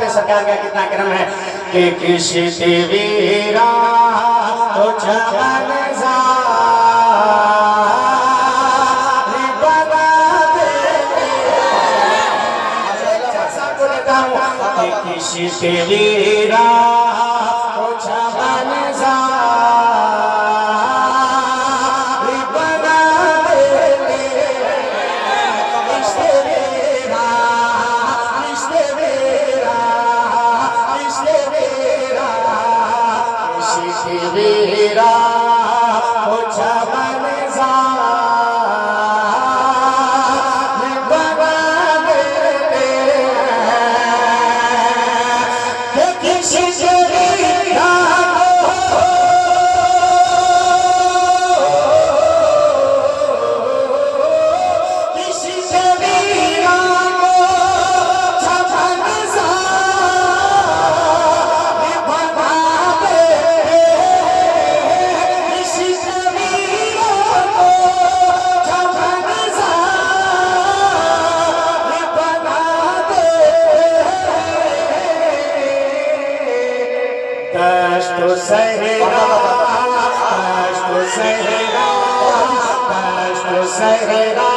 देख सरकार का कितना करम है कि किसी वीरा तो जवान किसी वीरा तो जवान वीरा हो जवान कष्ट सहेगा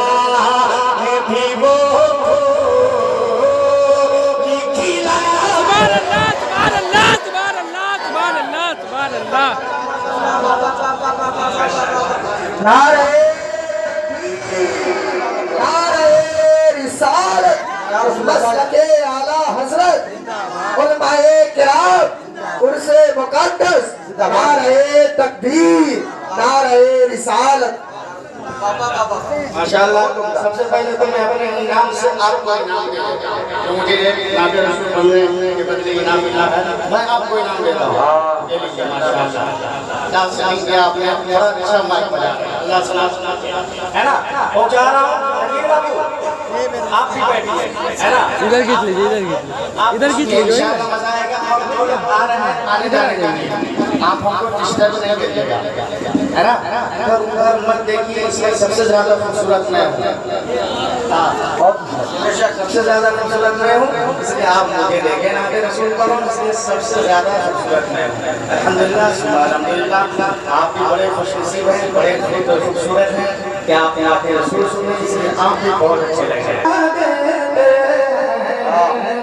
भी वो मसलके आला हजरत उलमाए किराम उर्से मुक़द्दस नारे तकबीर नारे रिसालत। माशाअल्लाह। सबसे पहले तो मैं अपने इनाम से आपको इनाम देता हूं जो मुझे नाबे रसूल बनने के बदले इनाम मिला है, मैं आपको इनाम देता हूं। ये लीजिए माशाअल्लाह, क्या सही किया आपने, बड़ा अच्छा माइक बजा रहे हैं, अल्लाह सलाम है ना। पहुंचा रहा हूं, आप भी बैठिए है ना, इधर खींच लीजिए, इधर खींच लीजिए। इंशाअल्लाह मजा आएगा। और लोग आ रहे हैं, आने जाने का आप हमको डिस्टर्ब नहीं कीजिएगा है ना। इधर उधर मत देखिए, इसलिए सबसे ज्यादा खूबसूरत मैं हूँ। बेशक सबसे ज्यादा खूबसूरत मैं हूँ, इसलिए आप मुझे देखें ना कि रसूल करो, इसलिए सबसे ज्यादा खूबसूरत मैं हूँ। अल्हम्दुलिल्लाह सुभान अल्हम्दुलिल्लाह। आप भी बड़े खुशनसीब हैं, बड़े खूबसूरत हैं कि आप यहाँ के रसूल सुने, इसलिए आप भी बहुत अच्छे लगे।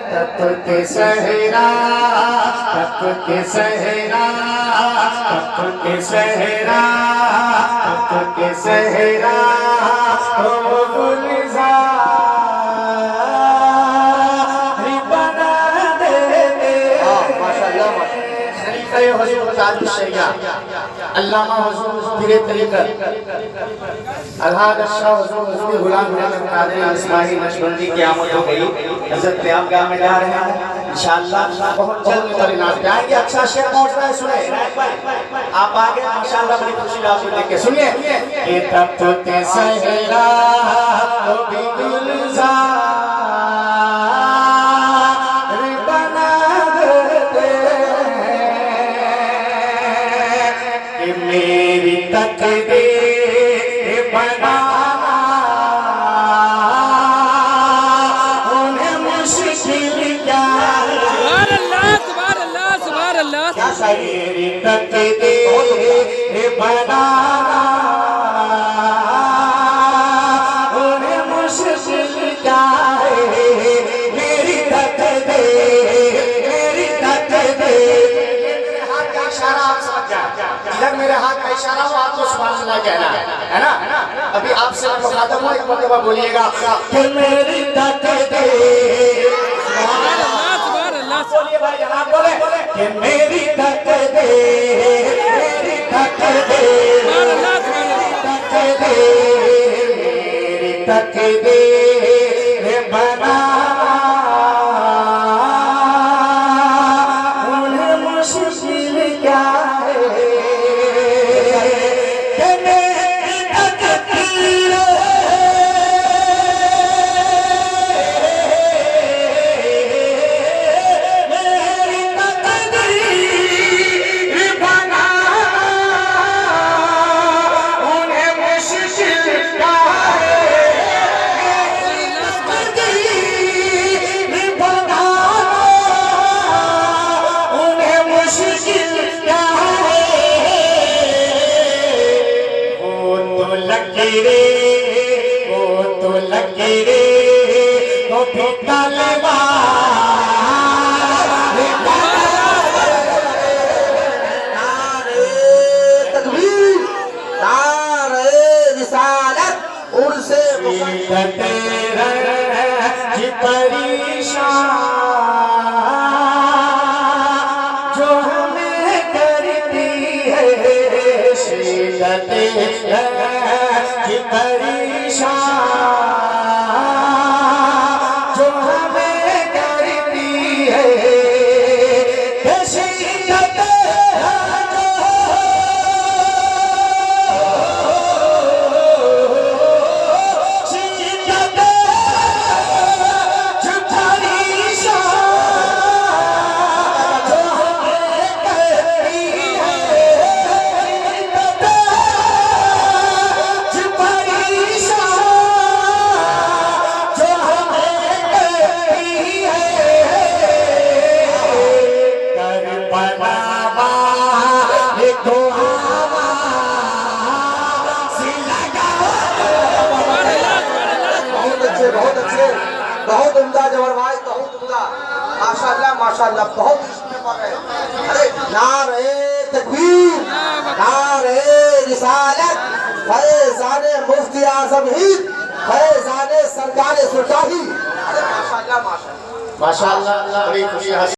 तप के सहरा, तप के सहरा, तप के सहरा, तप के सहरा, ओ गुलजार बना दे। माशाअल्लाह खलीफा हुजूर ताज शरिया अल्लामा हुजूर पीरे तरीक़त अलहाज शाह हुजूर मुफ्ती गुलाम अहमद कादरी इस्माइली नक्शबंदी की आमद हो गई। हज़रत क़यामगाह में जा रहे हैं इंशाअल्लाह, बहुत जल्द परिणाम जाएंगे। अच्छा शेर पहुंच रहा है, सुने आप आगे माशाअल्लाह, बड़ी खुशी आपको देख के सुनिए। ये तप के सहरा तो भी गुलजार बना दे कि मेरी तकदीर बनाना उन्हें मुश्किल क्या मेरी तकदीर बनाना उन्हें मुश्किल क्या है। मेरी तकदीर, मेरी तकदीर। मेरे हाथ का इशारा आप समझ जाए, इधर मेरे हाथ का इशारा हो, आपको सुभान अल्लाह कहना है ना। अभी आपसे मुखातब हूं, एक मरतबा बोलिएगा कि मेरी तकदीर। बोलिए भाई जनाब, बोले कि मेरी तकदीर, मेरी तकदीर, मेरी तकदीर बना उन्हें मुश्किल क्या है। लकीरे वो तो लकीरे वो भी नारे तकबीर, नारे रिसालत, उर्से परेशान जो हमें करती है शिद्दत की परेशान जो हमें करती है शिद्दत बहुत अच्छे, बहुत उम्दा जबर भाई, बहुत उम्दा, माशाल्लाह माशाल्लाह, बहुत इसमें पढ़ रहे हैं। अरे नारे तकबीर, नारे रिसालत, फैज़ाने मुफ्ती आज़म हिंद, फैज़ाने सरकार सुल्तानी। अरे माशाल्लाह माशाल्लाह माशाअल्लाह, बड़ी खुशी